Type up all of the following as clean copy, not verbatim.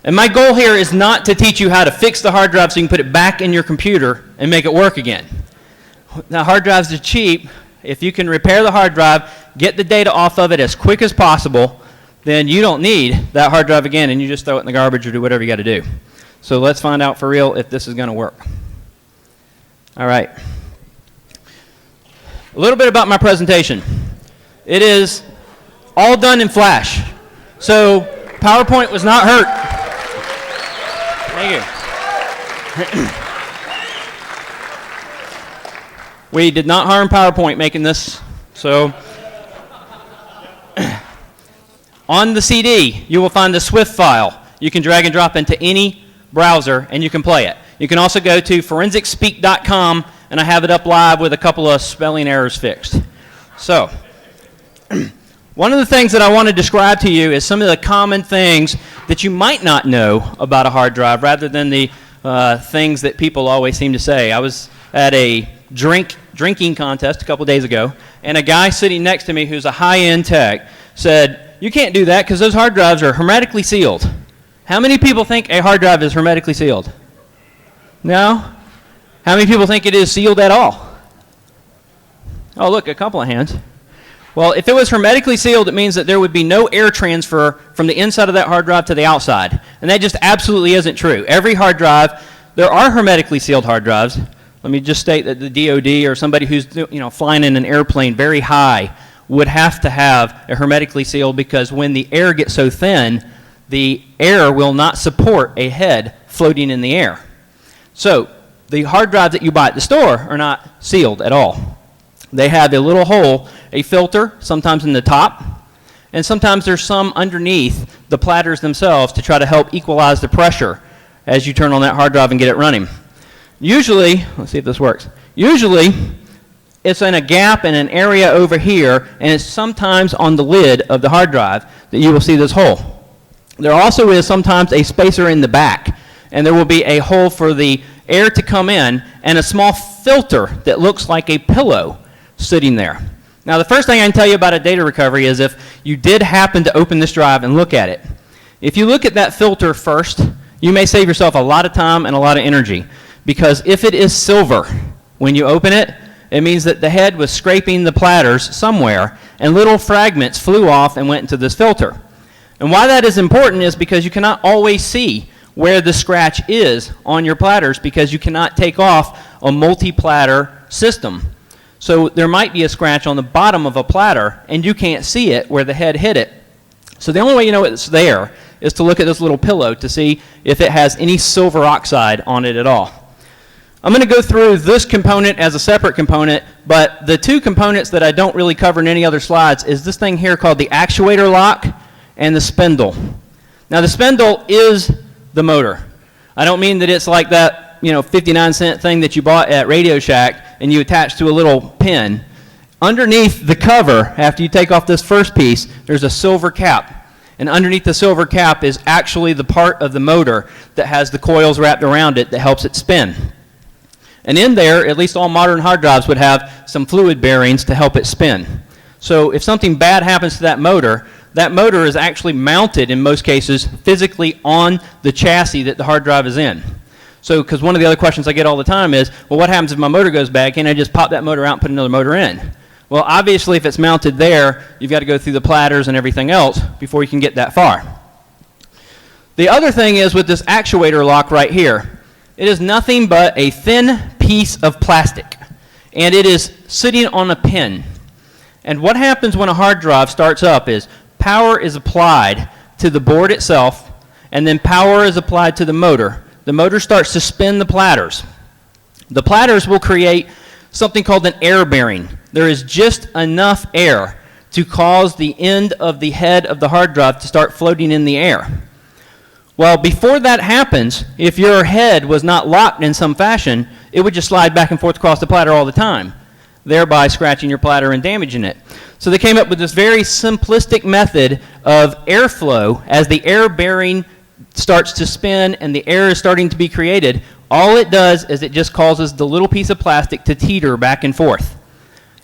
And my goal here is not to teach you how to fix the hard drive so you can put it back in your computer and make it work again. Now, hard drives are cheap. If you can repair the hard drive, get the data off of it as quick as possible, then you don't need that hard drive again, and you just throw it in the garbage or do whatever you got to do. So let's find out for real if this is going to work. All right. A little bit about my presentation. It is all done in Flash. So PowerPoint was not hurt. Thank you. We did not harm PowerPoint making this. So on the CD, you will find the Swift file. You can drag and drop into any browser, and you can play it. You can also go to forensicspeak.com, and I have it up live with a couple of spelling errors fixed. So one of the things that I want to describe to you is some of the common things that you might not know about a hard drive rather than the things that people always seem to say. I was at a drinking contest a couple days ago, and a guy sitting next to me who's a high-end tech said, "You can't do that because those hard drives are hermetically sealed." How many people think a hard drive is hermetically sealed? No? How many people think it is sealed at all? Oh, look, a couple of hands. Well, if it was hermetically sealed, it means that there would be no air transfer from the inside of that hard drive to the outside. And that just absolutely isn't true. Every hard drive, there are hermetically sealed hard drives. Let me just state that the DOD or somebody who's flying in an airplane very high would have to have a hermetically sealed, because when the air gets so thin, the air will not support a head floating in the air. So the hard drives that you buy at the store are not sealed at all. They have a little hole, a filter, sometimes in the top, and sometimes there's some underneath the platters themselves to try to help equalize the pressure as you turn on that hard drive and get it running. Usually, let's see if this works. Usually, it's in a gap in an area over here, and it's sometimes on the lid of the hard drive that you will see this hole. There also is sometimes a spacer in the back, and there will be a hole for the air to come in and a small filter that looks like a pillow sitting there. Now, the first thing I can tell you about a data recovery is if you did happen to open this drive and look at it. If you look at that filter first, you may save yourself a lot of time and a lot of energy, because if it is silver when you open it, it means that the head was scraping the platters somewhere and little fragments flew off and went into this filter. And why that is important is because you cannot always see where the scratch is on your platters, because you cannot take off a multi-platter system. So there might be a scratch on the bottom of a platter and you can't see it where the head hit it. So the only way you know it's there is to look at this little pillow to see if it has any silver oxide on it at all. I'm going to go through this component as a separate component, but the two components that I don't really cover in any other slides is this thing here called the actuator lock and the spindle. Now the spindle is the motor. I don't mean that it's like that 59-cent thing that you bought at Radio Shack and you attach to a little pin. Underneath the cover, after you take off this first piece, there's a silver cap. And underneath the silver cap is actually the part of the motor that has the coils wrapped around it that helps it spin. And in there, at least all modern hard drives would have some fluid bearings to help it spin. So if something bad happens to that motor is actually mounted, in most cases, physically on the chassis that the hard drive is in. So, because one of the other questions I get all the time is, well, what happens if my motor goes bad? Can't I just pop that motor out and put another motor in? Well, obviously, if it's mounted there, you've got to go through the platters and everything else before you can get that far. The other thing is with this actuator lock right here, it is nothing but a thin piece of plastic, and it is sitting on a pin. And what happens when a hard drive starts up is power is applied to the board itself, and then power is applied to the motor. The motor starts to spin the platters. The platters will create something called an air bearing. There is just enough air to cause the end of the head of the hard drive to start floating in the air. Well, before that happens, if your head was not locked in some fashion, it would just slide back and forth across the platter all the time, thereby scratching your platter and damaging it. So they came up with this very simplistic method of airflow. As the air bearing starts to spin and the air is starting to be created, all it does is it just causes the little piece of plastic to teeter back and forth.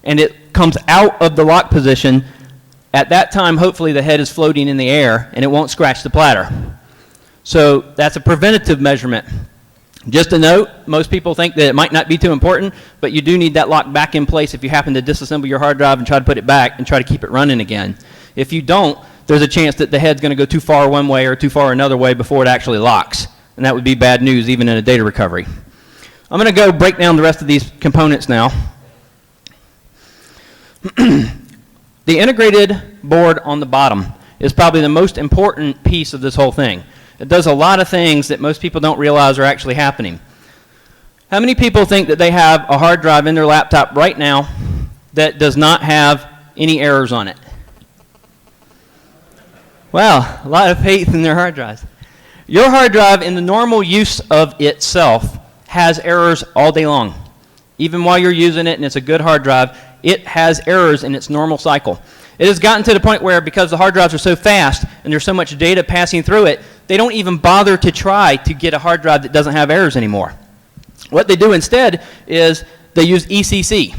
And it comes out of the lock position. At that time, hopefully the head is floating in the air and it won't scratch the platter. So that's a preventative measurement. Just a note, most people think that it might not be too important, but you do need that lock back in place if you happen to disassemble your hard drive and try to put it back and try to keep it running again. If you don't, there's a chance that the head's going to go too far one way or too far another way before it actually locks. And that would be bad news even in a data recovery. I'm going to go break down the rest of these components now. The integrated board on the bottom is probably the most important piece of this whole thing. It does a lot of things that most people don't realize are actually happening. How many people think that they have a hard drive in their laptop right now that does not have any errors on it? Wow, a lot of faith in their hard drives. Your hard drive, in the normal use of itself, has errors all day long. Even while you're using it and it's a good hard drive, it has errors in its normal cycle. It has gotten to the point where, because the hard drives are so fast and there's so much data passing through it, they don't even bother to try to get a hard drive that doesn't have errors anymore. What they do instead is they use ECC,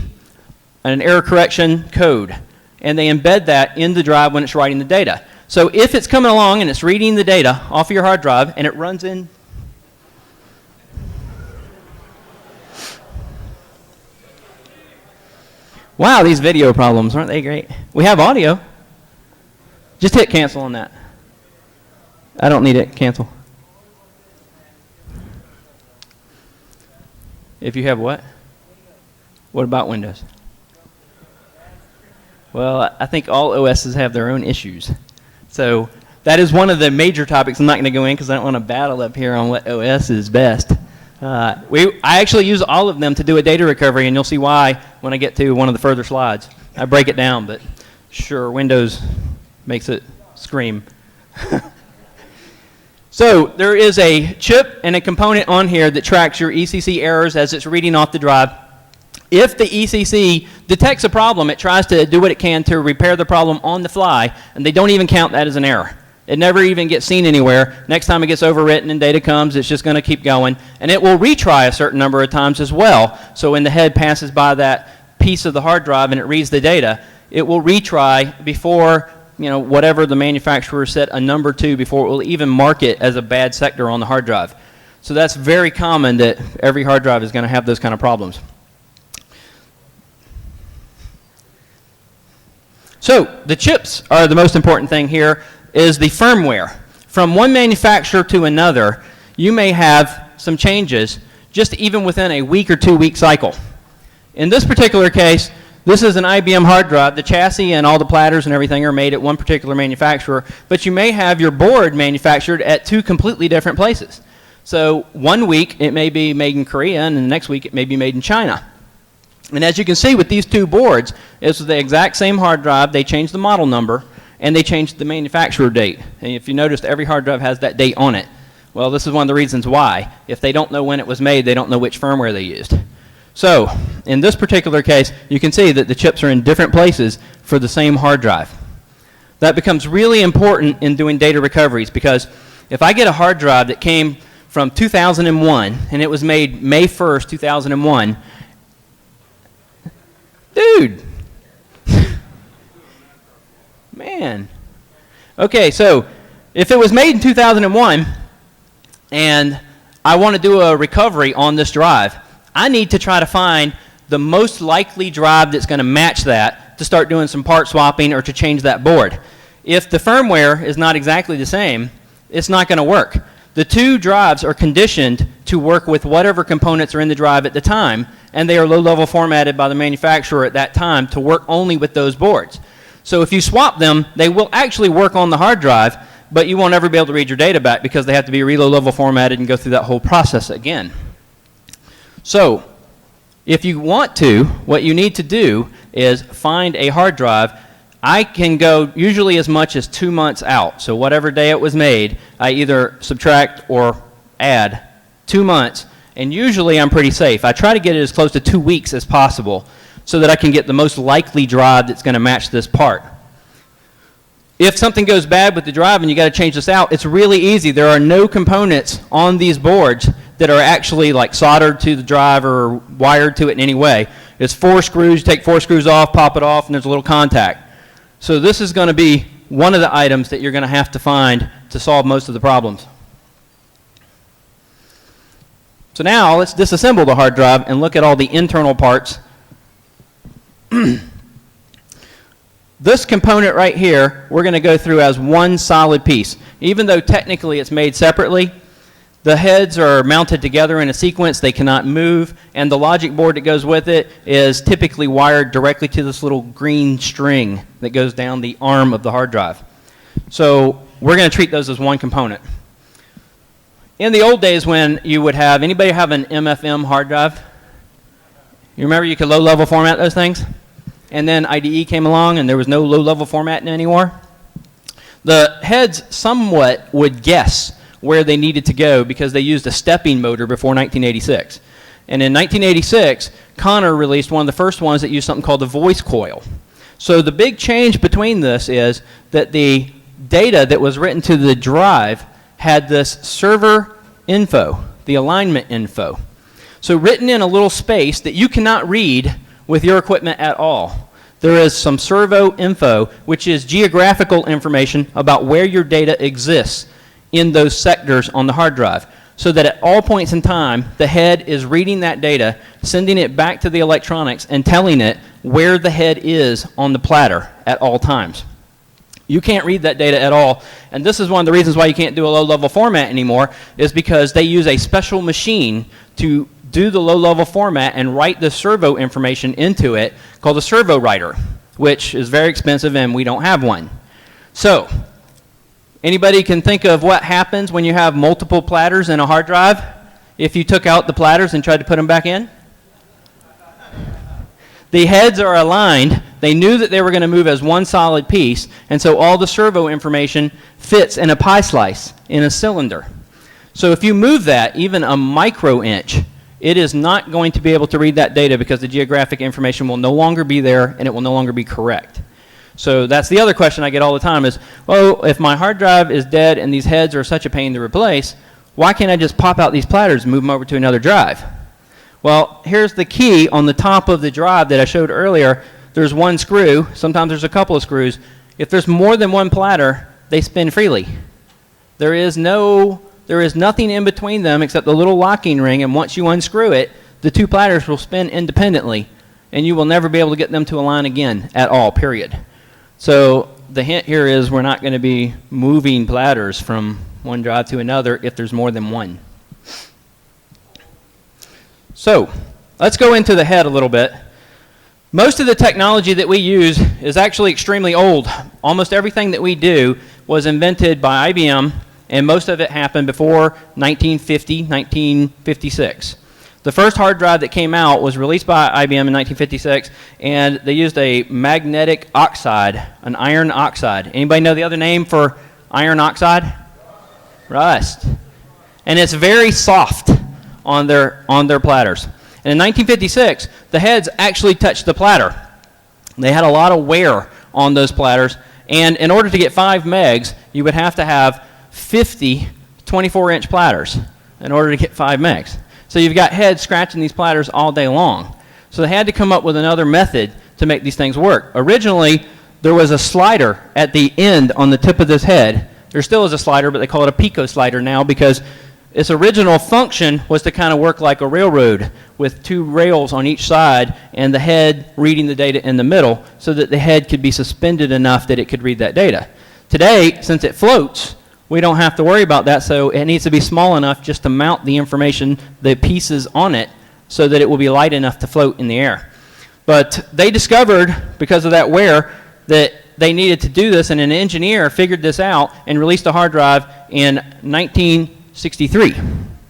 an error correction code, and they embed that in the drive when it's writing the data. So if it's coming along and it's reading the data off of your hard drive and it runs in, wow, these video problems, aren't they great? We have audio. Just hit cancel on that. I don't need it. Cancel. If you have what? What about Windows? Well, I think all OSs have their own issues. So that is one of the major topics. I'm not going to go in because I don't want to battle up here on what OS is best. I actually use all of them to do a data recovery, and you'll see why when I get to one of the further slides. I break it down, but sure, Windows makes it scream. So there is a chip and a component on here that tracks your ECC errors as it's reading off the drive. If the ECC detects a problem, it tries to do what it can to repair the problem on the fly, and they don't even count that as an error. It never even gets seen anywhere. Next time it gets overwritten and data comes, it's just going to keep going. And it will retry a certain number of times as well. So when the head passes by that piece of the hard drive and it reads the data, it will retry before, whatever the manufacturer set a number to, before it will even mark it as a bad sector on the hard drive. So that's very common that every hard drive is going to have those kind of problems. So the chips are the most important thing here. Is the firmware. From one manufacturer to another, you may have some changes just even within a week or 2 week cycle. In this particular case, this is an IBM hard drive. The chassis and all the platters and everything are made at one particular manufacturer, but you may have your board manufactured at two completely different places. So 1 week it may be made in Korea, and the next week it may be made in China. And as you can see with these two boards, it's the exact same hard drive. They changed the model number, and they changed the manufacturer date. And if you noticed, every hard drive has that date on it. Well, this is one of the reasons why. If they don't know when it was made, they don't know which firmware they used. So in this particular case, you can see that the chips are in different places for the same hard drive. That becomes really important in doing data recoveries, because if I get a hard drive that came from 2001 and it was made May 1st, 2001, dude, man. Okay, so if it was made in 2001 and I want to do a recovery on this drive, I need to try to find the most likely drive that's going to match that to start doing some part swapping or to change that board. If the firmware is not exactly the same, it's not going to work. The two drives are conditioned to work with whatever components are in the drive at the time, and they are low-level formatted by the manufacturer at that time to work only with those boards. So if you swap them, they will actually work on the hard drive, but you won't ever be able to read your data back because they have to be low-level formatted and go through that whole process again. So if you want to, what you need to do is find a hard drive. I can go usually as much as 2 months out. So whatever day it was made, I either subtract or add 2 months, and usually I'm pretty safe. I try to get it as close to 2 weeks as possible, so that I can get the most likely drive that's going to match this part. If something goes bad with the drive and you got to change this out, it's really easy. There are no components on these boards that are actually like soldered to the drive or wired to it in any way. It's 4 screws. You take 4 screws off, pop it off, and there's a little contact. So this is going to be one of the items that you're going to have to find to solve most of the problems. So now let's disassemble the hard drive and look at all the internal parts. This component right here, we're going to go through as one solid piece. Even though technically it's made separately, the heads are mounted together in a sequence. They cannot move, and the logic board that goes with it is typically wired directly to this little green string that goes down the arm of the hard drive. So we're going to treat those as one component. In the old days when you would have, anybody have an MFM hard drive? You remember you could low-level format those things? And then IDE came along and there was no low-level formatting anymore. The heads somewhat would guess where they needed to go because they used a stepping motor before 1986. And in 1986, Connor released one of the first ones that used something called the voice coil. So the big change between this is that the data that was written to the drive had this server info, the alignment info. So written in a little space that you cannot read with your equipment at all. There is some servo info, which is geographical information about where your data exists in those sectors on the hard drive, so that at all points in time, the head is reading that data, sending it back to the electronics, and telling it where the head is on the platter at all times. You can't read that data at all, and this is one of the reasons why you can't do a low-level format anymore, is because they use a special machine to do the low-level format and write the servo information into it called a servo writer, which is very expensive and we don't have one. So, anybody can think of what happens when you have multiple platters in a hard drive if you took out the platters and tried to put them back in? The heads are aligned. They knew that they were going to move as one solid piece, and so all the servo information fits in a pie slice, in a cylinder. So if you move that even a micro inch, it is not going to be able to read that data because the geographic information will no longer be there and it will no longer be correct. So that's the other question I get all the time is, well, if my hard drive is dead and these heads are such a pain to replace, why can't I just pop out these platters and move them over to another drive? Well, here's the key on the top of the drive that I showed earlier. There's one screw. Sometimes there's a couple of screws. If there's more than one platter, they spin freely. There is nothing in between them except the little locking ring, and once you unscrew it, the two platters will spin independently, and you will never be able to get them to align again at all, period. So the hint here is we're not going to be moving platters from one drive to another if there's more than one. So let's go into the head a little bit. Most of the technology that we use is actually extremely old. Almost everything that we do was invented by IBM, and most of it happened before 1950, 1956. The first hard drive that came out was released by IBM in 1956, and they used a magnetic oxide, an iron oxide. Anybody know the other name for iron oxide? Rust. And it's very soft on their platters. And in 1956, the heads actually touched the platter. They had a lot of wear on those platters, and in order to get 5 megs, you would have to have 50 24-inch platters in order to get 5 megs. So you've got heads scratching these platters all day long. So they had to come up with another method to make these things work. Originally, there was a slider at the end on the tip of this head. There still is a slider, but they call it a pico slider now because its original function was to kind of work like a railroad with 2 rails on each side and the head reading the data in the middle so that the head could be suspended enough that it could read that data. Today, since it floats, we don't have to worry about that, so it needs to be small enough just to mount the information, the pieces on it, so that it will be light enough to float in the air. But they discovered, because of that wear, that they needed to do this, and an engineer figured this out and released a hard drive in 1963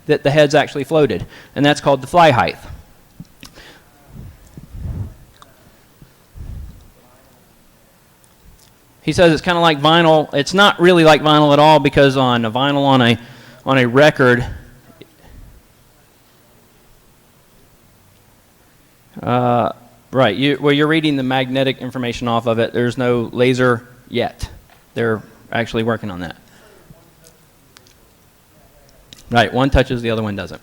that the heads actually floated, and that's called the fly height. He says it's kind of like vinyl. It's not really like vinyl at all because on a vinyl on a record, right, you're reading the magnetic information off of it. There's no laser yet. They're actually working on that. Right, one touches, the other one doesn't.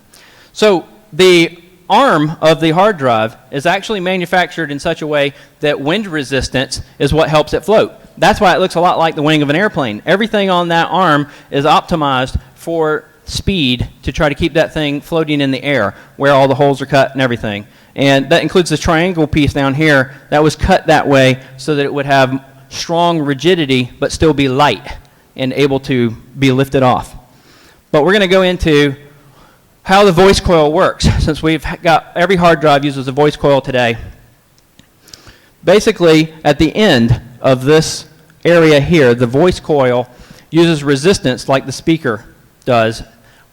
So the arm of the hard drive is actually manufactured in such a way that wind resistance is what helps it float. That's why it looks a lot like the wing of an airplane. Everything on that arm is optimized for speed to try to keep that thing floating in the air where all the holes are cut and everything. And that includes the triangle piece down here that was cut that way so that it would have strong rigidity but still be light and able to be lifted off. But we're going to go into how the voice coil works, since we've got every hard drive uses a voice coil today. Basically, at the end of this area here, the voice coil uses resistance like the speaker does.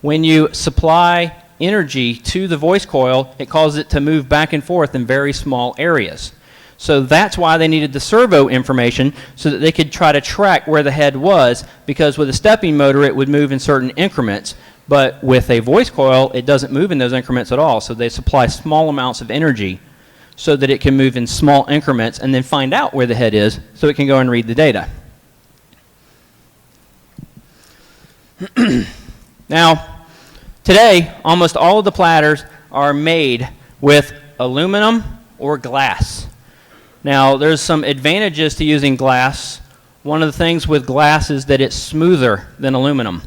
When you supply energy to the voice coil, it causes it to move back and forth in very small areas. So that's why they needed the servo information, so that they could try to track where the head was, because with a stepping motor it would move in certain increments, but with a voice coil it doesn't move in those increments at all. So they supply small amounts of energy so that it can move in small increments and then find out where the head is so it can go and read the data. Now, today almost all of the platters are made with aluminum or glass. Now, there's some advantages to using glass. One of the things with glass is that it's smoother than aluminum.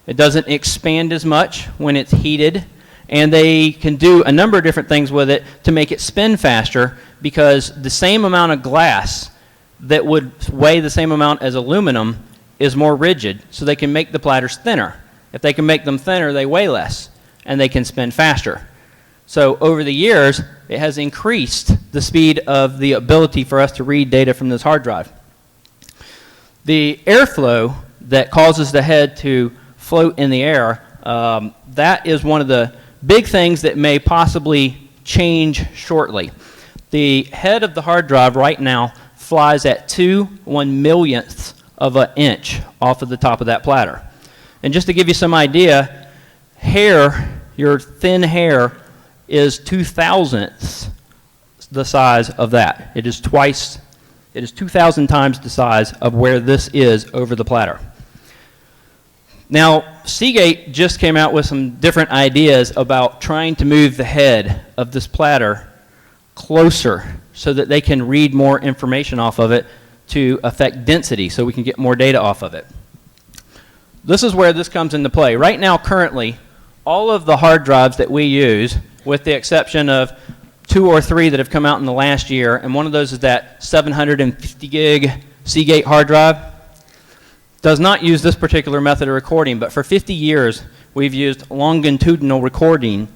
It doesn't expand as much when it's heated, and they can do a number of different things with it to make it spin faster, because the same amount of glass that would weigh the same amount as aluminum is more rigid, so they can make the platters thinner. If they can make them thinner, they weigh less, and they can spin faster. So over the years, it has increased the speed of the ability for us to read data from this hard drive. The airflow that causes the head to float in the air, that is one of the big things that may possibly change shortly. The head of the hard drive right now flies at 2/1,000,000th of an inch off of the top of that platter. And just to give you some idea, hair, your thin hair, is 2,000ths the size of that. It is 2,000 times the size of where this is over the platter. Now, Seagate just came out with some different ideas about trying to move the head of this platter closer so that they can read more information off of it to affect density, so we can get more data off of it. This is where this comes into play. Right now, currently, all of the hard drives that we use, with the exception of 2 or 3 that have come out in the last year, and one of those is that 750 gig Seagate hard drive, does not use this particular method of recording, but for 50 years we've used longitudinal recording,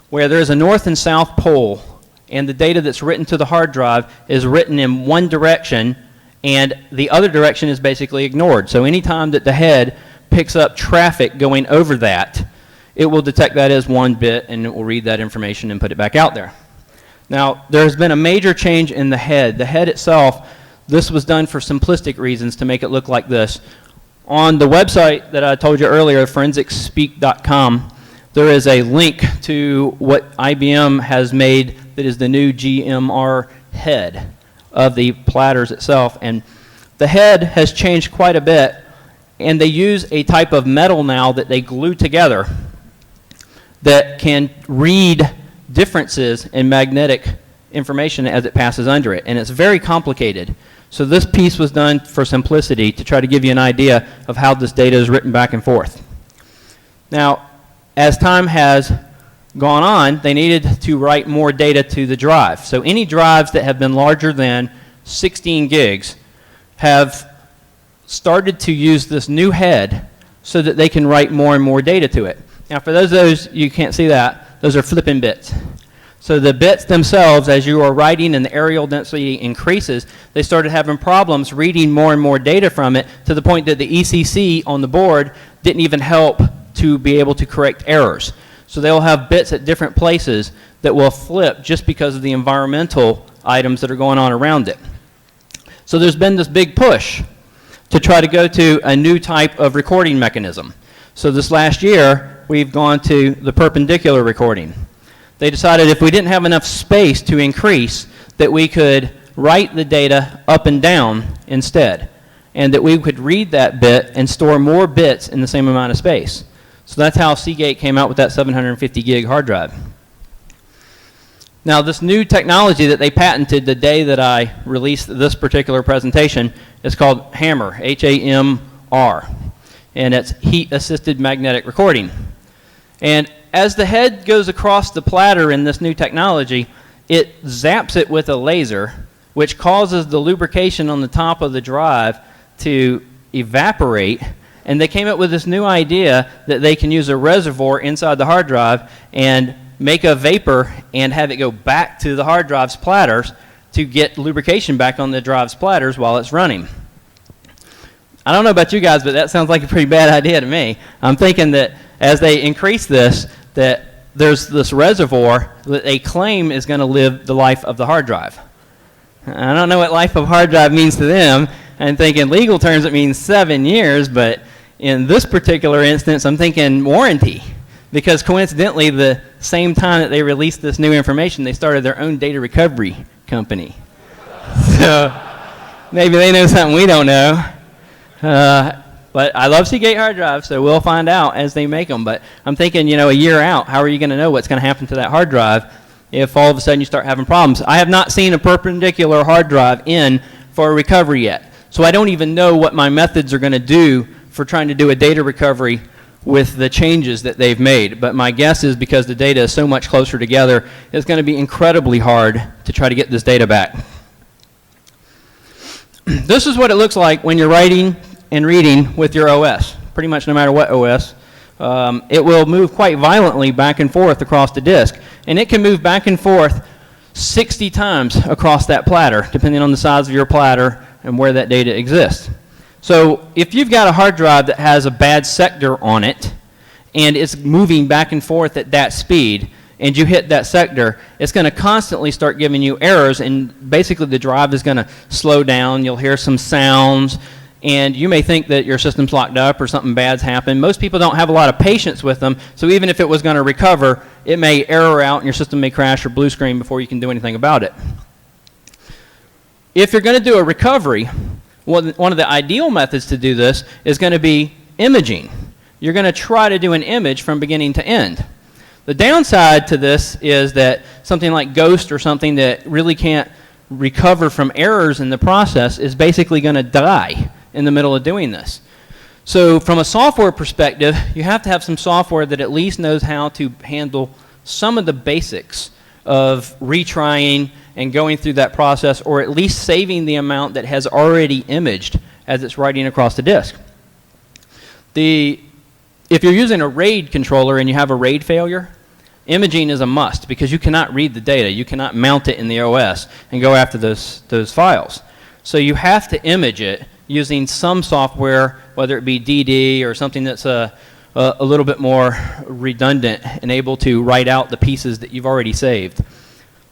where there's a north and south pole, and the data that's written to the hard drive is written in one direction, and the other direction is basically ignored. So anytime that the head picks up traffic going over that, it will detect that as 1 bit, and it will read that information and put it back out there. Now, there's been a major change in the head. The head itself, this was done for simplistic reasons to make it look like this. On the website that I told you earlier, forensicspeak.com, there is a link to what IBM has made that is the new GMR head of the platters itself. And the head has changed quite a bit, and they use a type of metal now that they glue together that can read differences in magnetic information as it passes under it. And it's very complicated. So this piece was done for simplicity to try to give you an idea of how this data is written back and forth. Now, as time has gone on, they needed to write more data to the drive. So any drives that have been larger than 16 gigs have started to use this new head so that they can write more and more data to it. Now, for those you can't see that, those are flipping bits. So the bits themselves, as you are writing and the areal density increases, they started having problems reading more and more data from it, to the point that the ECC on the board didn't even help to be able to correct errors. So they'll have bits at different places that will flip just because of the environmental items that are going on around it. So there's been this big push to try to go to a new type of recording mechanism. So this last year, we've gone to the perpendicular recording. They decided if we didn't have enough space to increase, that we could write the data up and down instead, and that we could read that bit and store more bits in the same amount of space. So that's how Seagate came out with that 750 gig hard drive. Now, this new technology that they patented the day that I released this particular presentation is called HAMR, H-A-M-R. and it's heat-assisted magnetic recording. And as the head goes across the platter in this new technology, it zaps it with a laser, which causes the lubrication on the top of the drive to evaporate. And they came up with this new idea that they can use a reservoir inside the hard drive and make a vapor and have it go back to the hard drive's platters to get lubrication back on the drive's platters while it's running. I don't know about you guys, but that sounds like a pretty bad idea to me. I'm thinking that as they increase this, that there's this reservoir that they claim is going to live the life of the hard drive. I don't know what life of hard drive means to them. I'm thinking legal terms it means 7 years, but in this particular instance, I'm thinking warranty. Because coincidentally, the same time that they released this new information, they started their own data recovery company. So maybe they know something we don't know. But I love Seagate hard drives, so we'll find out as they make them. But I'm thinking, you know, a year out, how are you going to know what's going to happen to that hard drive if all of a sudden you start having problems? I have not seen a perpendicular hard drive in for a recovery yet. So I don't even know what my methods are going to do for trying to do a data recovery with the changes that they've made. But my guess is because the data is so much closer together, it's going to be incredibly hard to try to get this data back. This is what it looks like when you're writing and reading with your OS. Pretty much no matter what OS. It will move quite violently back and forth across the disk. And it can move back and forth 60 times across that platter, depending on the size of your platter and where that data exists. So if you've got a hard drive that has a bad sector on it, and it's moving back and forth at that speed, and you hit that sector, it's going to constantly start giving you errors, and basically the drive is going to slow down. You'll hear some sounds, and you may think that your system's locked up or something bad's happened. Most people don't have a lot of patience with them, so even if it was going to recover, it may error out and your system may crash or blue screen before you can do anything about it. If you're going to do a recovery, one of the ideal methods to do this is going to be imaging. You're going to try to do an image from beginning to end. The downside to this is that something like Ghost or something that really can't recover from errors in the process is basically going to die in the middle of doing this. So from a software perspective, you have to have some software that at least knows how to handle some of the basics of retrying and going through that process, or at least saving the amount that has already imaged as it's writing across the disk. If you're using a RAID controller and you have a RAID failure, imaging is a must because you cannot read the data. You cannot mount it in the OS and go after those files. So you have to image it using some software, whether it be DD or something that's a little bit more redundant and able to write out the pieces that you've already saved.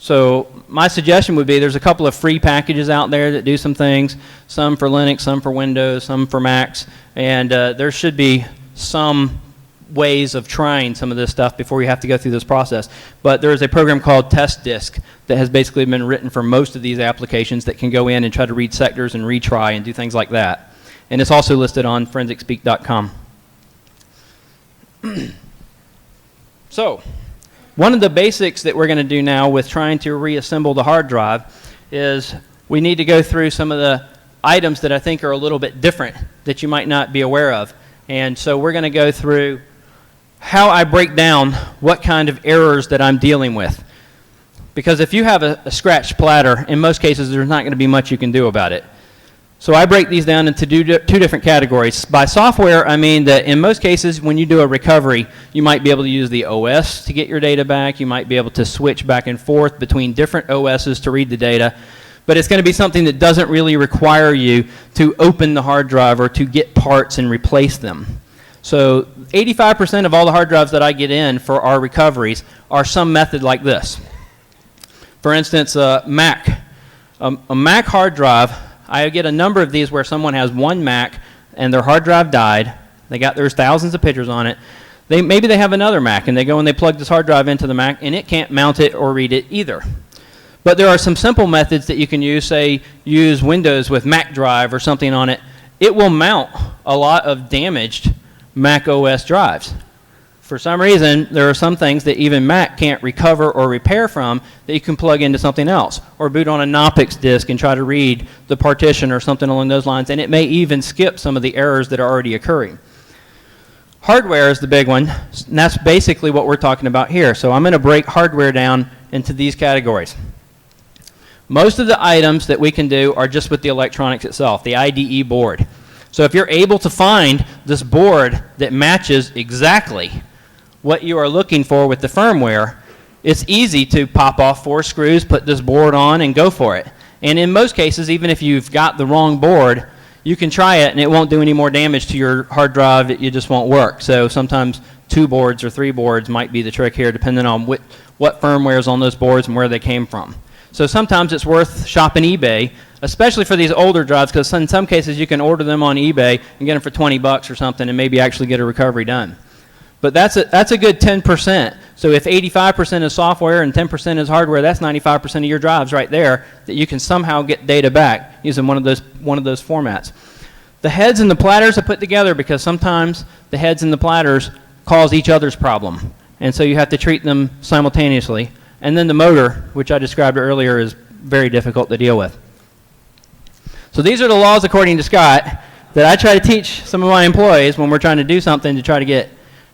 So my suggestion would be there's a couple of free packages out there that do some things, some for Linux, some for Windows, some for Macs, and there should be some ways of trying some of this stuff before you have to go through this process. But there is a program called Test Disk that has basically been written for most of these applications that can go in and try to read sectors and retry and do things like that. And it's also listed on forensicspeak.com. So, one of the basics that we're going to do now with trying to reassemble the hard drive is we need to go through some of the items that I think are a little bit different that you might not be aware of. And so we're going to go through how I break down what kind of errors that I'm dealing with. Because if you have a scratched platter, in most cases there's not going to be much you can do about it. So I break these down into two different categories. By software, I mean that in most cases when you do a recovery, you might be able to use the OS to get your data back. You might be able to switch back and forth between different OSs to read the data. But it's going to be something that doesn't really require you to open the hard drive or to get parts and replace them. So 85% of all the hard drives that I get in for our recoveries are some method like this. For instance, a Mac hard drive, I get a number of these where someone has one Mac and their hard drive died. There's thousands of pictures on it. Maybe they have another Mac and they go and they plug this hard drive into the Mac and it can't mount it or read it either. But there are some simple methods that you can use. Say, use Windows with Mac Drive or something on it. It will mount a lot of damaged Mac OS drives. For some reason, there are some things that even Mac can't recover or repair from that you can plug into something else. Or boot on a Knoppix disk and try to read the partition or something along those lines. And it may even skip some of the errors that are already occurring. Hardware is the big one, and that's basically what we're talking about here. So I'm going to break hardware down into these categories. Most of the items that we can do are just with the electronics itself, the IDE board. So if you're able to find this board that matches exactly what you are looking for with the firmware, it's easy to pop off 4 screws, put this board on, and go for it. And in most cases, even if you've got the wrong board, you can try it and it won't do any more damage to your hard drive. It just won't work. So sometimes 2 boards or 3 boards might be the trick here, depending on what firmware is on those boards and where they came from. So sometimes it's worth shopping eBay, especially for these older drives, because in some cases you can order them on eBay and get them for 20 bucks or something and maybe actually get a recovery done. But that's a good 10%. So if 85% is software and 10% is hardware, that's 95% of your drives right there that you can somehow get data back using one of those formats. The heads and the platters are put together because sometimes the heads and the platters cause each other's problem. And so you have to treat them simultaneously. And then the motor, which I described earlier, is very difficult to deal with. So these are the laws, according to Scott, that I try to teach some of my employees when we're trying to do something to try to get.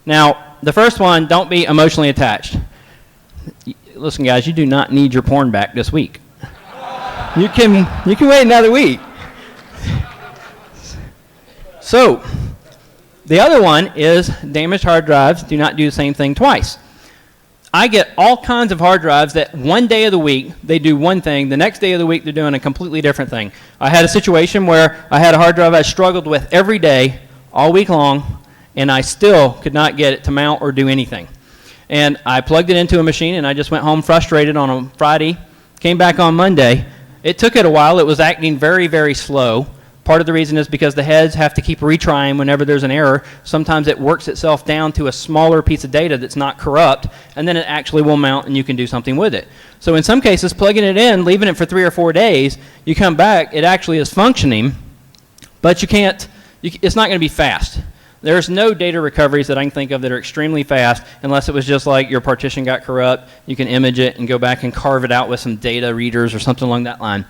Now, the first one, don't be emotionally attached. Listen, guys, you do not need your porn back this week. You can wait another week. So, the other one is damaged hard drives do not do the same thing twice. I get all kinds of hard drives that one day of the week they do one thing, the next day of the week they're doing a completely different thing. I had a situation where I had a hard drive I struggled with every day, all week long, and I still could not get it to mount or do anything. And I plugged it into a machine and I just went home frustrated on a Friday, came back on Monday. It took it a while. It was acting very, very slow. Part of the reason is because the heads have to keep retrying whenever there's an error. Sometimes it works itself down to a smaller piece of data that's not corrupt, and then it actually will mount and you can do something with it. So in some cases, plugging it in, leaving it for 3 or 4 days, you come back, it actually is functioning, but it's not going to be fast. There's no data recoveries that I can think of that are extremely fast unless it was just like your partition got corrupt. You can image it and go back and carve it out with some data readers or something along that line.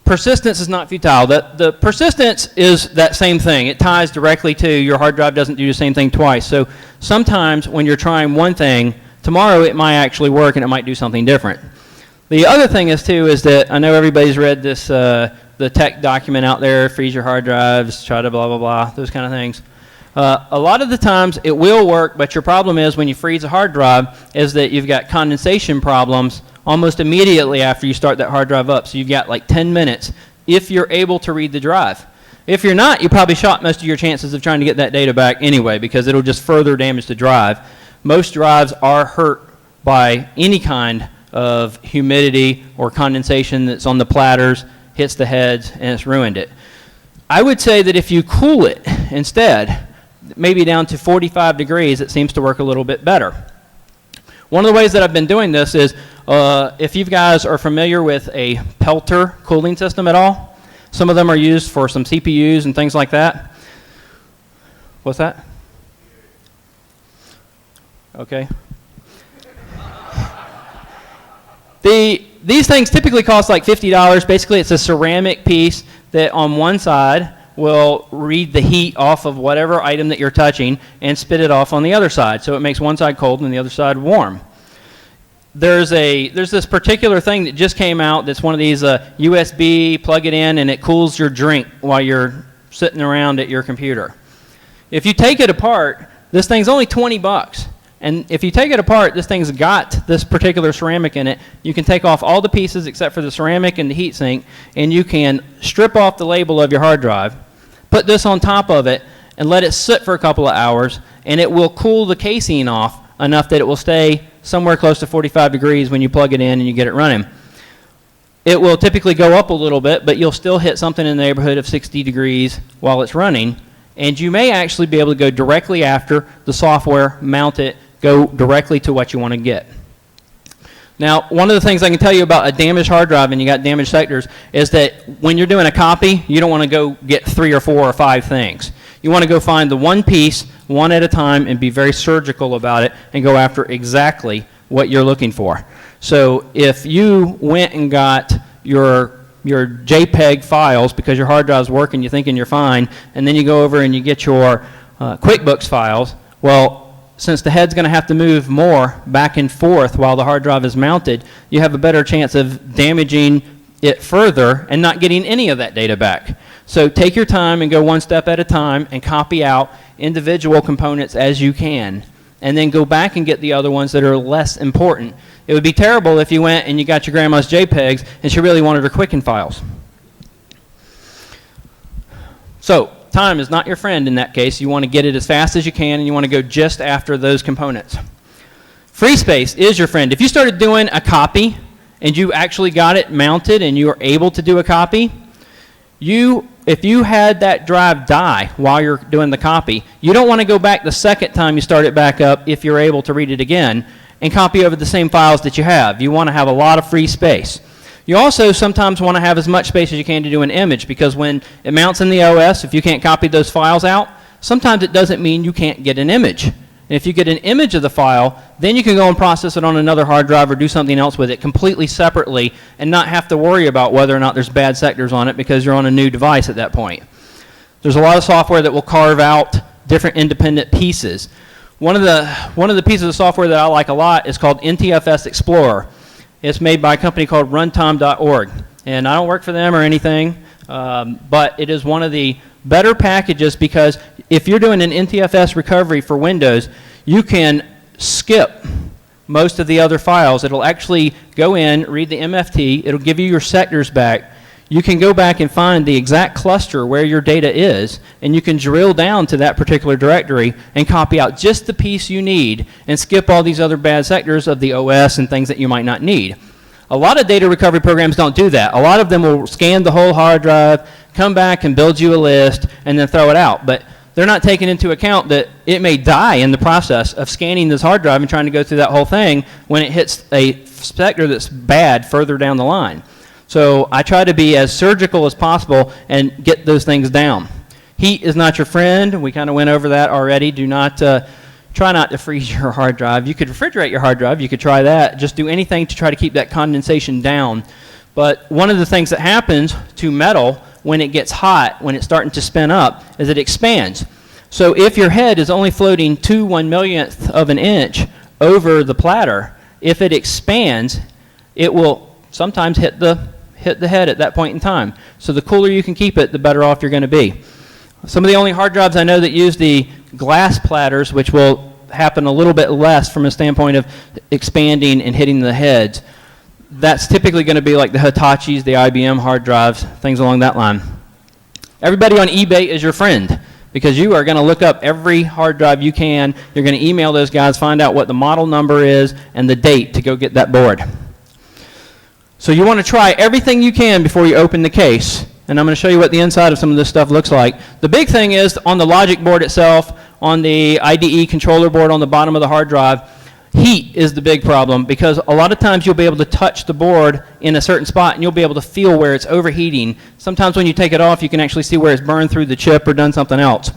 Persistence is not futile. The persistence is that same thing. It ties directly to your hard drive doesn't do the same thing twice. So sometimes when you're trying one thing, tomorrow it might actually work and it might do something different. The other thing is that I know everybody's read this the tech document out there, freeze your hard drives, try to blah, blah, blah, those kind of things. A lot of the times it will work, but your problem is when you freeze a hard drive is that you've got condensation problems almost immediately after you start that hard drive up. So you've got like 10 minutes if you're able to read the drive. If you're not, you probably shot most of your chances of trying to get that data back anyway because it'll just further damage the drive. Most drives are hurt by any kind of humidity or condensation that's on the platters, hits the heads, and it's ruined it. I would say that if you cool it instead, maybe down to 45 degrees, it seems to work a little bit better. One of the ways that I've been doing this is if you guys are familiar with a Pelter cooling system at all, some of them are used for some CPUs and things like that. What's that? Okay. These things typically cost like $50. Basically, it's a ceramic piece that on one side will read the heat off of whatever item that you're touching and spit it off on the other side. So it makes one side cold and the other side warm. There's this particular thing that just came out that's one of these USB, plug it in, and it cools your drink while you're sitting around at your computer. If you take it apart, this thing's only 20 bucks. And if you take it apart, this thing's got this particular ceramic in it. You can take off all the pieces except for the ceramic and the heatsink, and you can strip off the label of your hard drive, put this on top of it, and let it sit for a couple of hours, and it will cool the casing off enough that it will stay somewhere close to 45 degrees when you plug it in and you get it running. It will typically go up a little bit, but you'll still hit something in the neighborhood of 60 degrees while it's running, and you may actually be able to go directly after the software, mount it, go directly to what you want to get. Now, one of the things I can tell you about a damaged hard drive and you got damaged sectors is that when you're doing a copy, you don't want to go get 3 or 4 or 5 things. You want to go find the one piece, one at a time, and be very surgical about it and go after exactly what you're looking for. So if you went and got your JPEG files because your hard drive's working, you're thinking you're fine, and then you go over and you get your QuickBooks files, well, since the head's going to have to move more back and forth while the hard drive is mounted, you have a better chance of damaging it further and not getting any of that data back. So take your time and go one step at a time and copy out individual components as you can, and then go back and get the other ones that are less important. It would be terrible if you went and you got your grandma's JPEGs and she really wanted her Quicken files. So time is not your friend in that case. You want to get it as fast as you can, and you want to go just after those components. Free space is your friend. If you started doing a copy and you actually got it mounted and you were able to do a copy, if you had that drive die while you're doing the copy, you don't want to go back the second time you start it back up if you're able to read it again and copy over the same files that you have. You want to have a lot of free space. You also sometimes want to have as much space as you can to do an image, because when it mounts in the OS, if you can't copy those files out, sometimes it doesn't mean you can't get an image. And if you get an image of the file, then you can go and process it on another hard drive or do something else with it completely separately and not have to worry about whether or not there's bad sectors on it because you're on a new device at that point. There's a lot of software that will carve out different independent pieces. One of the pieces of software that I like a lot is called NTFS Explorer. It's made by a company called runtime.org. And I don't work for them or anything, but it is one of the better packages, because if you're doing an NTFS recovery for Windows, you can skip most of the other files. It'll actually go in, read the MFT, it'll give you your sectors back. You can go back and find the exact cluster where your data is, and you can drill down to that particular directory and copy out just the piece you need and skip all these other bad sectors of the OS and things that you might not need. A lot of data recovery programs don't do that. A lot of them will scan the whole hard drive, come back and build you a list, and then throw it out. But they're not taking into account that it may die in the process of scanning this hard drive and trying to go through that whole thing when it hits a sector that's bad further down the line. So I try to be as surgical as possible and get those things down. Heat is not your friend. We kind of went over that already. Do not try not to freeze your hard drive. You could refrigerate your hard drive. You could try that. Just do anything to try to keep that condensation down. But one of the things that happens to metal when it gets hot, when it's starting to spin up, is it expands. So if your head is only floating 2/1,000,000th of an inch over the platter, if it expands, it will sometimes hit the head at that point in time. So the cooler you can keep it, the better off you're going to be. Some of the only hard drives I know that use the glass platters, which will happen a little bit less from a standpoint of expanding and hitting the heads, that's typically going to be like the Hitachis, the IBM hard drives, things along that line. Everybody on eBay is your friend, because you are going to look up every hard drive you can. You're going to email those guys, find out what the model number is and the date to go get that board. So you want to try everything you can before you open the case. And I'm going to show you what the inside of some of this stuff looks like. The big thing is on the logic board itself, on the IDE controller board on the bottom of the hard drive, heat is the big problem, because a lot of times you'll be able to touch the board in a certain spot and you'll be able to feel where it's overheating. Sometimes when you take it off, you can actually see where it's burned through the chip or done something else.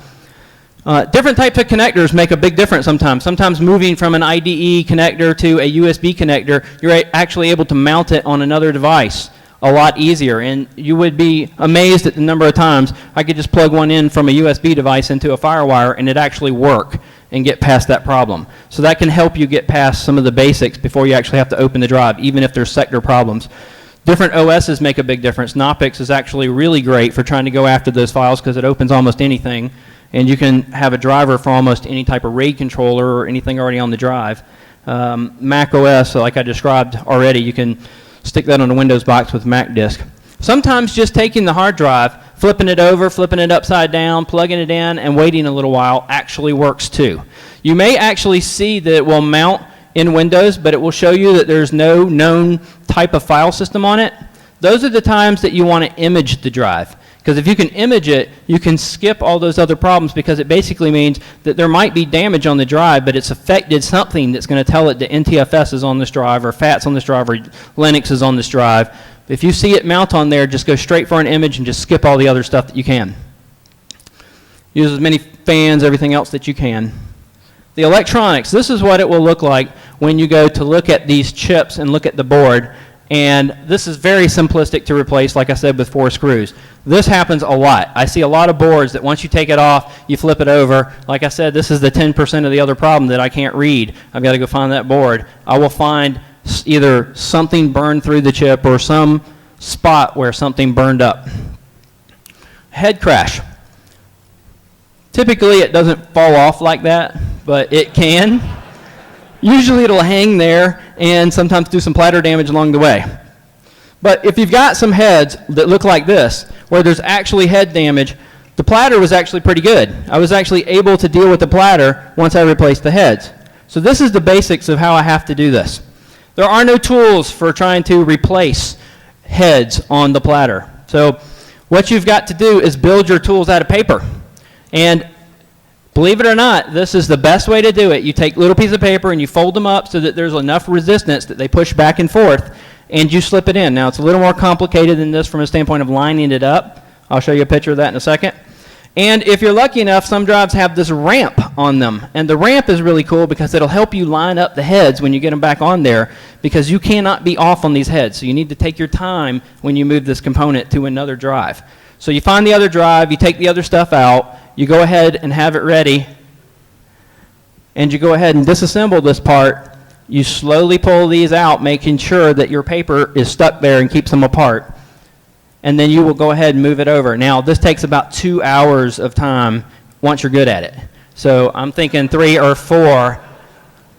Different types of connectors make a big difference sometimes. Sometimes moving from an IDE connector to a USB connector, you're actually able to mount it on another device a lot easier. And you would be amazed at the number of times I could just plug one in from a USB device into a FireWire and it actually work and get past that problem. So that can help you get past some of the basics before you actually have to open the drive, even if there's sector problems. Different OSs make a big difference. Knoppix is actually really great for trying to go after those files because it opens almost anything. And you can have a driver for almost any type of RAID controller or anything already on the drive. Mac OS, like I described already, you can stick that on a Windows box with Mac disk. Sometimes just taking the hard drive, flipping it over, flipping it upside down, plugging it in, and waiting a little while actually works too. You may actually see that it will mount in Windows, but it will show you that there's no known type of file system on it. Those are the times that you want to image the drive. Because if you can image it, you can skip all those other problems, because it basically means that there might be damage on the drive, but it's affected something that's going to tell it that NTFS is on this drive, or FAT's on this drive, or Linux is on this drive. If you see it mount on there, just go straight for an image and just skip all the other stuff that you can. Use as many fans, everything else that you can. The electronics, this is what it will look like when you go to look at these chips and look at the board. And this is very simplistic to replace, like I said, with 4 screws. This happens a lot. I see a lot of boards that once you take it off, you flip it over. Like I said, this is the 10% of the other problem that I can't read. I've got to go find that board. I will find either something burned through the chip or some spot where something burned up. Head crash. Typically, it doesn't fall off like that, but it can. Usually it'll hang there and sometimes do some platter damage along the way. But if you've got some heads that look like this, where there's actually head damage, the platter was actually pretty good. I was actually able to deal with the platter once I replaced the heads. So this is the basics of how I have to do this. There are no tools for trying to replace heads on the platter. So what you've got to do is build your tools out of paper. And believe it or not, this is the best way to do it. You take a little piece of paper and you fold them up so that there's enough resistance that they push back and forth, and you slip it in. Now, it's a little more complicated than this from a standpoint of lining it up. I'll show you a picture of that in a second. And if you're lucky enough, some drives have this ramp on them. And the ramp is really cool because it'll help you line up the heads when you get them back on there, because you cannot be off on these heads. So you need to take your time when you move this component to another drive. So you find the other drive, you take the other stuff out, you go ahead and have it ready, and you go ahead and disassemble this part. You slowly pull these out, making sure that your paper is stuck there and keeps them apart. And then you will go ahead and move it over. Now, this takes about 2 hours of time once you're good at it. So I'm thinking 3 or 4,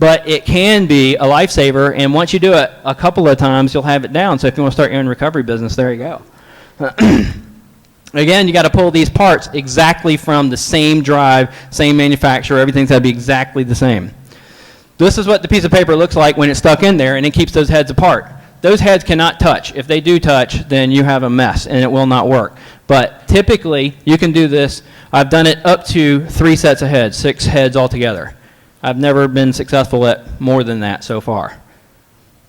but it can be a lifesaver, and once you do it a couple of times, you'll have it down. So if you want to start your own recovery business, there you go. Again, you got to pull these parts exactly from the same drive, same manufacturer. Everything's got to be exactly the same. This is what the piece of paper looks like when it's stuck in there, and it keeps those heads apart. Those heads cannot touch. If they do touch, then you have a mess, and it will not work. But typically, you can do this. I've done it up to 3 sets of heads, 6 heads altogether. I've never been successful at more than that so far.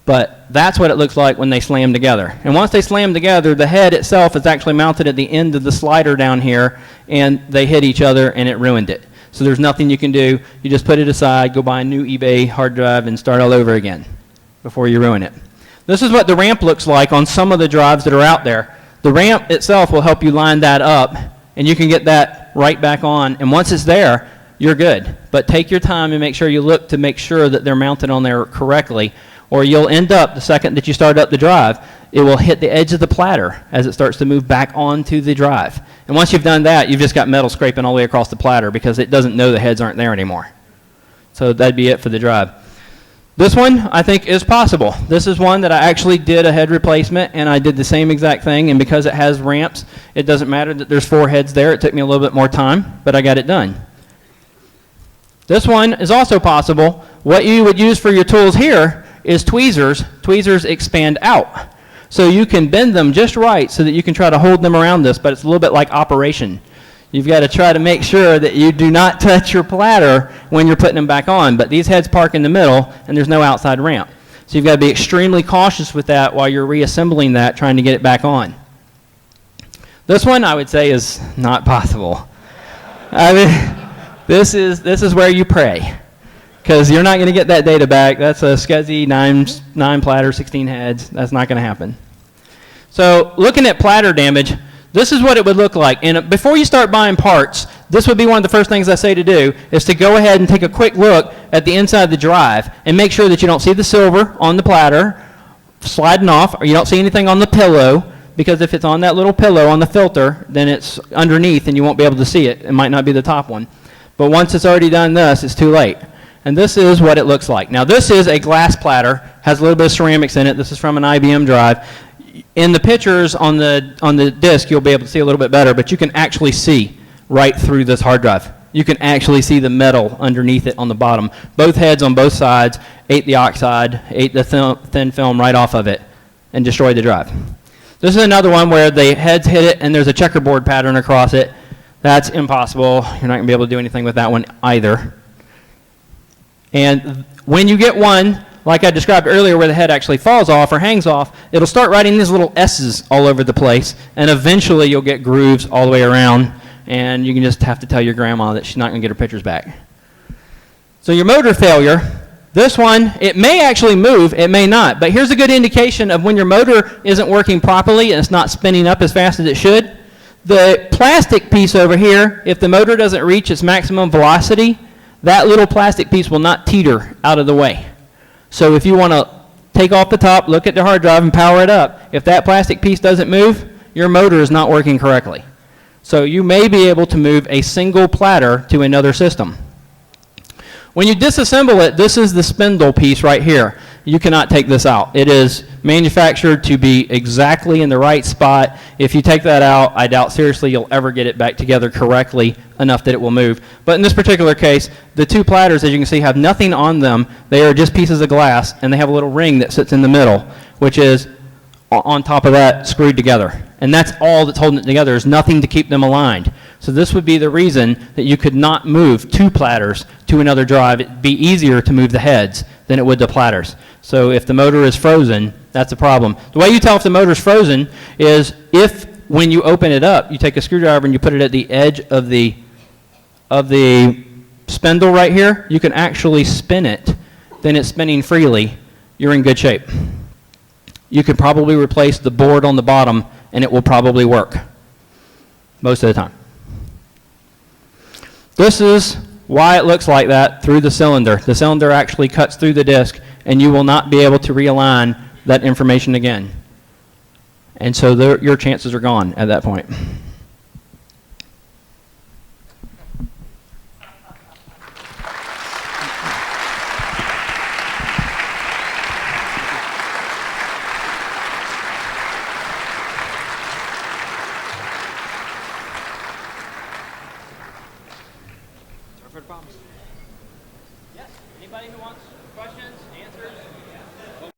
But that's what it looks like when they slam together. And once they slam together, the head itself is actually mounted at the end of the slider down here, and they hit each other, and it ruined it. So there's nothing you can do. You just put it aside, go buy a new eBay hard drive, and start all over again before you ruin it. This is what the ramp looks like on some of the drives that are out there. The ramp itself will help you line that up, and you can get that right back on. And once it's there, you're good. But take your time and make sure you look to make sure that they're mounted on there correctly, or you'll end up, the second that you start up the drive, it will hit the edge of the platter as it starts to move back onto the drive. And once you've done that, you've just got metal scraping all the way across the platter because it doesn't know the heads aren't there anymore. So that'd be it for the drive. This one, I think, is possible. This is one that I actually did a head replacement, and I did the same exact thing, and because it has ramps, it doesn't matter that there's 4 heads there. It took me a little bit more time, but I got it done. This one is also possible. What you would use for your tools here is tweezers. Tweezers expand out. So you can bend them just right so that you can try to hold them around this, but it's a little bit like operation. You've got to try to make sure that you do not touch your platter when you're putting them back on, but these heads park in the middle and there's no outside ramp. So you've got to be extremely cautious with that while you're reassembling that, trying to get it back on. This one I would say is not possible. I mean, this is where you pray, because you're not going to get that data back. That's a SCSI 9 platter, 16 heads. That's not going to happen. So looking at platter damage, this is what it would look like. And before you start buying parts, this would be one of the first things I say to do, is to go ahead and take a quick look at the inside of the drive and make sure that you don't see the silver on the platter sliding off, or you don't see anything on the pillow, because if it's on that little pillow on the filter, then it's underneath and you won't be able to see it. It might not be the top one. But once it's already done this, it's too late. And this is what it looks like. Now this is a glass platter, has a little bit of ceramics in it. This is from an IBM drive. In the pictures on the disk, you'll be able to see a little bit better, but you can actually see right through this hard drive. You can actually see the metal underneath it on the bottom. Both heads on both sides ate the oxide, ate the thin film right off of it, and destroyed the drive. This is another one where the heads hit it and there's a checkerboard pattern across it. That's impossible. You're not going to be able to do anything with that one either. And when you get one, like I described earlier, where the head actually falls off or hangs off, it'll start writing these little S's all over the place, and eventually you'll get grooves all the way around, and you can just have to tell your grandma that she's not going to get her pictures back. So your motor failure, This one, it may actually move, it may not. But here's a good indication of when your motor isn't working properly and it's not spinning up as fast as it should. The plastic piece over here, if the motor doesn't reach its maximum velocity, that little plastic piece will not teeter out of the way. So if you want to take off the top, look at the hard drive, and power it up, if that plastic piece doesn't move, your motor is not working correctly. So you may be able to move a single platter to another system. When you disassemble it, this is the spindle piece right here. You cannot take this out. It is manufactured to be exactly in the right spot. If you take that out, I doubt seriously you'll ever get it back together correctly enough that it will move. But in this particular case, the two platters, as you can see, have nothing on them. They are just pieces of glass, and they have a little ring that sits in the middle, which is on top of that screwed together. And that's all that's holding it together. There's nothing to keep them aligned. So this would be the reason that you could not move two platters to another drive. It'd be easier to move the heads than it would the platters. So if the motor is frozen, that's a problem. The way you tell if the motor is frozen is if, when you open it up, you take a screwdriver and you put it at the edge of the spindle right here, you can actually spin it. Then it's spinning freely. You're in good shape. You could probably replace the board on the bottom and it will probably work most of the time. This is why it looks like that through the cylinder. The cylinder actually cuts through the disc, and you will not be able to realign that information again. And so your chances are gone at that point. Yes? Anybody who wants questions, answers?